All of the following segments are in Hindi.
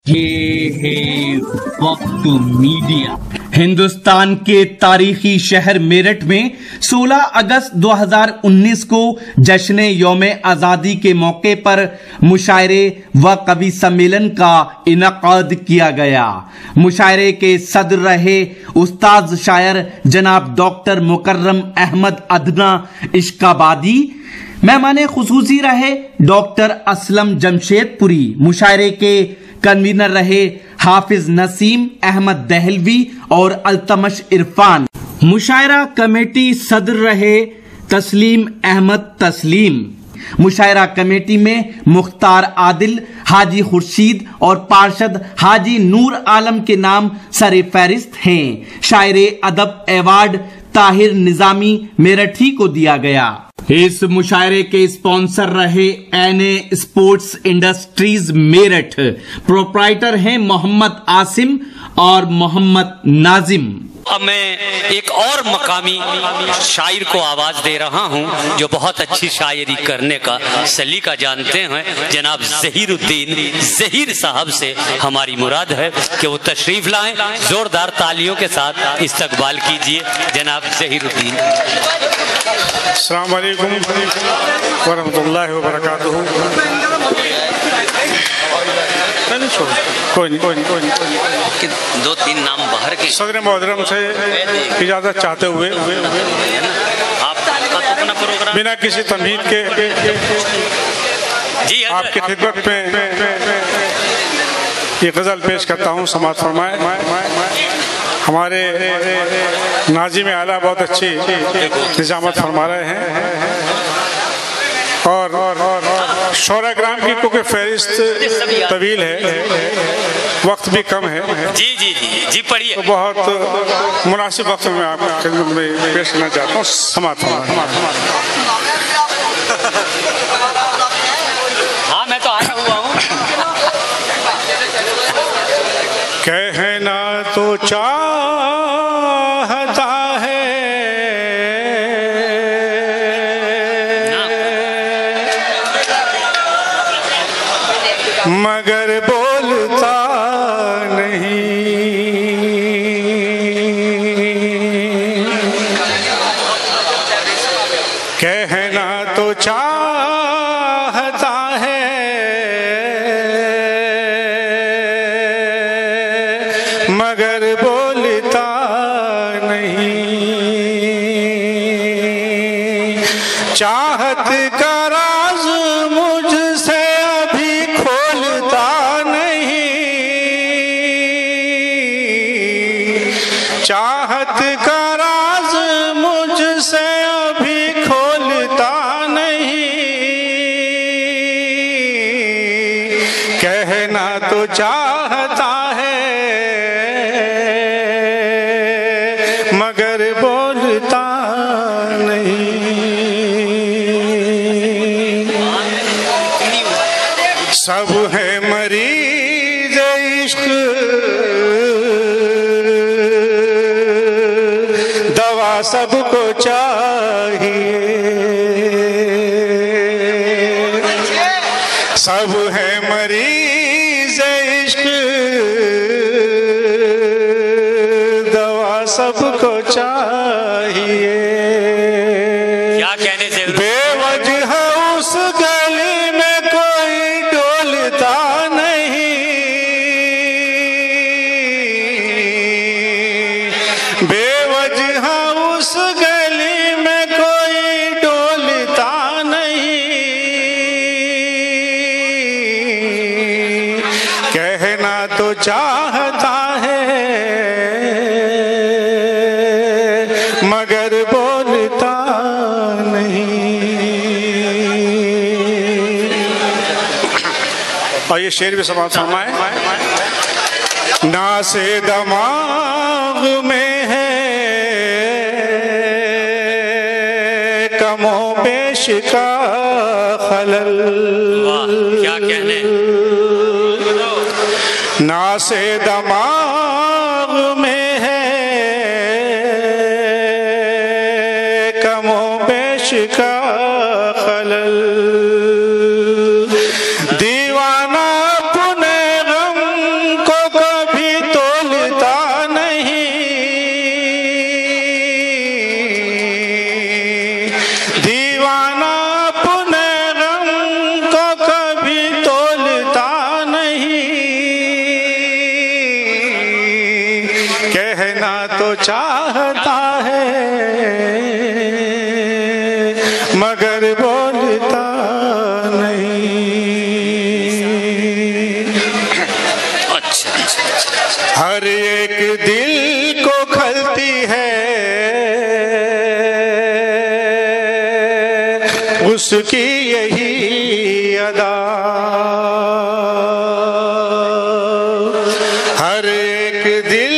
ये है वक्त मीडिया। हिंदुस्तान के तारीखी शहर मेरठ में 16 अगस्त 2019 को जश्न यौम आजादी के मौके पर मुशायरे व कवि सम्मेलन का इनकाद किया गया। मुशायरे के सदर रहे उस्ताद शायर जनाब डॉक्टर मुकर्रम अहमद अदना इश्काबादी। मेहमान खुसूसी रहे डॉक्टर असलम जमशेदपुरी। मुशायरे के कन्वीनर रहे हाफिज नसीम अहमद दहलवी और अल्तमश इरफान। मुशायरा कमेटी सदर रहे तस्लीम अहमद तस्लीम। मुशायरा कमेटी में मुख्तार आदिल, हाजी खुर्शीद और पार्षद हाजी नूर आलम के नाम सरे फहरिस्त हैं। शायरे अदब अवार्ड ताहिर निजामी मेरठी को दिया गया। इस मुशायरे के स्पॉन्सर रहे NA sports industries Meerut. Proprietor हैं मोहम्मद आसिम और मोहम्मद नाजिम। अब मैं एक और मकामी शायर को आवाज दे रहा हूं जो बहुत अच्छी शायरी करने का सलीका जानते हैं। जनाब ज़हीरुद्दीन ज़हीर साहब से हमारी मुराद है कि वो तशरीफ लाएं। जोरदार तालियों के साथ इस्तकबाल कीजिए जनाब ज़हीरुद्दीन। अस्सलाम वालेकुम व रहमतुल्लाहि व बरकातुहू। कोई नहीं। दो तीन नाम बाहर के सदर मोहतरम से इजाजत चाहते हुए बिना किसी तमहीद के जी आपकी खिदमत में ये गजल पेश करता हूँ। समाअत फरमाए। हमारे नाज़िम आला बहुत अच्छी निजामत फरमा रहे हैं और शोरा ग्राम की क्योंकि फहरिस्त तवील है, वक्त भी कम है। जी जी जी जी पढ़िए। तो बहुत मुनासिब वक्त में आपकी खिदमत में पेश करना चाहता हूँ। समाअत हाँ मैं तो आया हुआ हूँ। कहना तो चाहता है मगर बोलता नहीं। कहना तो चाहता है मगर बोलता नहीं। चाहत का राज मुझसे अभी खोलता नहीं। चाहत का राज मुझसे अभी खोलता नहीं। कहना तो चाहता है मगर बोलता नहीं। सब है मरीज इश्क दवा सबको चाहिए। सब है मरीज इश्क दवा सबको चाहिए। क्या कहने से बेवजह उस गली में कोई डोलता नहीं। बेवजह उस गली में कोई डोलता नहीं। कहना तो चाहता है मगर बोलता नहीं। और ये शेर भी समाप्त फरमाए। ना से दिमाग में है कमो पेश का खलल। क्या कहने। ना से दिमाग में है कमो पेश का खलल। दीवाना अपने गम कहना तो चाहता है मगर बोलता नहीं। अच्छा। हर एक दिल को खलती है उसकी यही अदा। हर एक दिल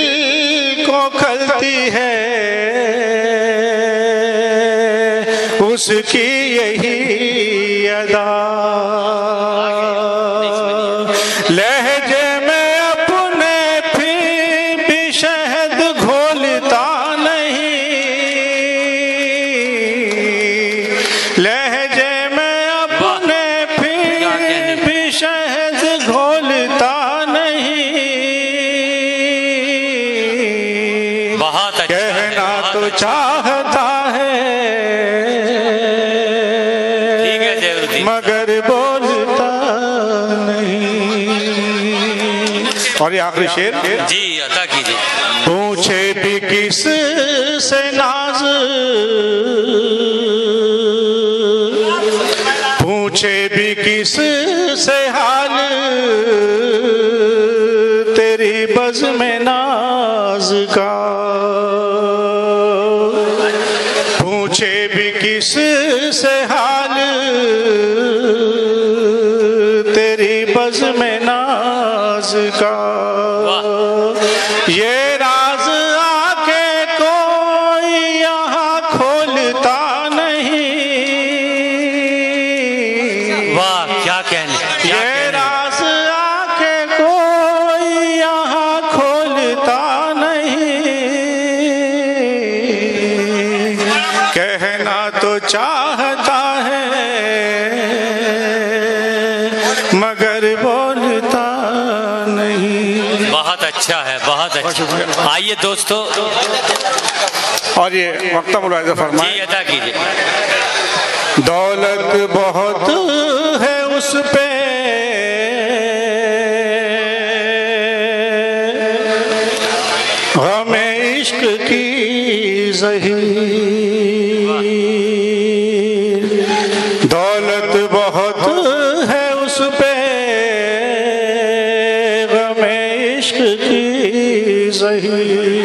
को खलती है उसकी यही अदा। लहजे में अपने फिर भी शहद घोलता नहीं। लहजे में अपने फिर भी शहद घोलता नहीं। बहुत अच्छा, कहना तो चाहता है मगर बोलता नहीं। और ये आखिरी शेर जी अता कीजिए। पूछे भी किस से नाज, पूछे भी किस से हाल, तेरी बज़ में नाज का। पूछे भी किस से हाल, तेरी बज़ में नाज का। ये राज आके कोई यहाँ खोलता नहीं। वाह क्या कहने, ये राज आके कोई यहाँ खोलता नहीं। कहना तो चाहता है मगर बोलता नहीं। बहुत अच्छा है, बहुत अच्छा। आइए दोस्तों, और ये वक्ता मुलाहिज़ा फरमाए। जी अता कीजिए। दौलत बहुत है उस पे गमे इश्क की ज़हीर। दौलत बहुत है उस पे गमे इश्क की ज़हीर।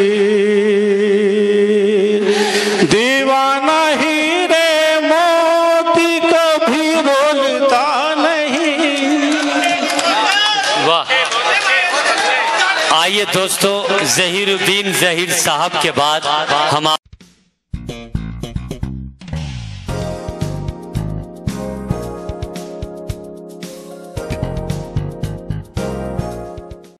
दीवाना हीरे मोती कभी बोलता नहीं। वाह। आइए दोस्तों, ज़हीरुद्दीन ज़हीर साहब के बाद हम